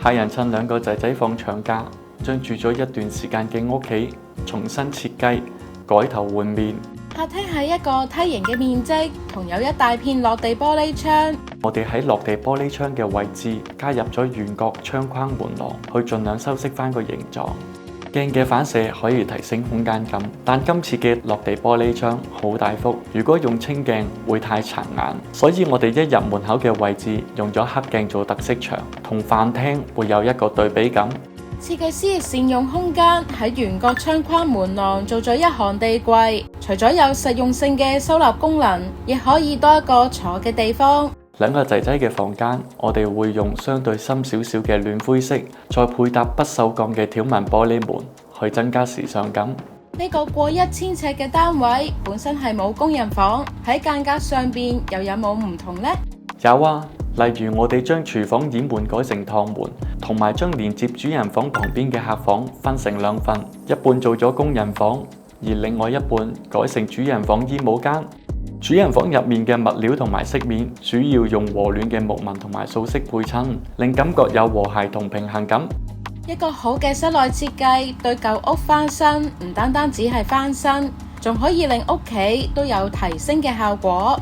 客人趁兩個仔仔放長假，將住咗一段時間嘅屋企重新設計，改頭換面。客廳係一個梯形嘅面積，同有一大片落地玻璃窗。我哋喺落地玻璃窗嘅位置加入咗圓角窗框門廊，去盡量修飾翻個形狀。鏡嘅反射可以提升空間感，但今次嘅落地玻璃窗好大幅，如果用清鏡會太殘眼，所以我哋一入門口嘅位置用咗黑鏡做特色牆，同飯廳會有一個對比感。設計師亦善用空間，喺圓角窗框門廊做咗一行地櫃，除咗有實用性嘅收納功能，亦可以多一個坐嘅地方。兩個仔仔嘅房間，我哋會用相對深少少嘅暖灰色，再配搭不鏽鋼嘅條紋玻璃門，去增加時尚感。呢個過1000尺嘅單位本身係冇工人房，喺間隔上邊又有冇唔同呢？有啊，例如我哋將廚房掩門改成趟門，同埋將連接主人房旁邊嘅客房分成兩份，一半做咗工人房，而另外一半改成主人房衣帽間。主人房入面嘅物料同埋飾面主要用和暖嘅木紋同埋素色配襯，令感覺有和諧同平衡感。一個好嘅室內設計對舊屋翻新，唔單單只係翻新，仲可以令屋企都有提升嘅效果。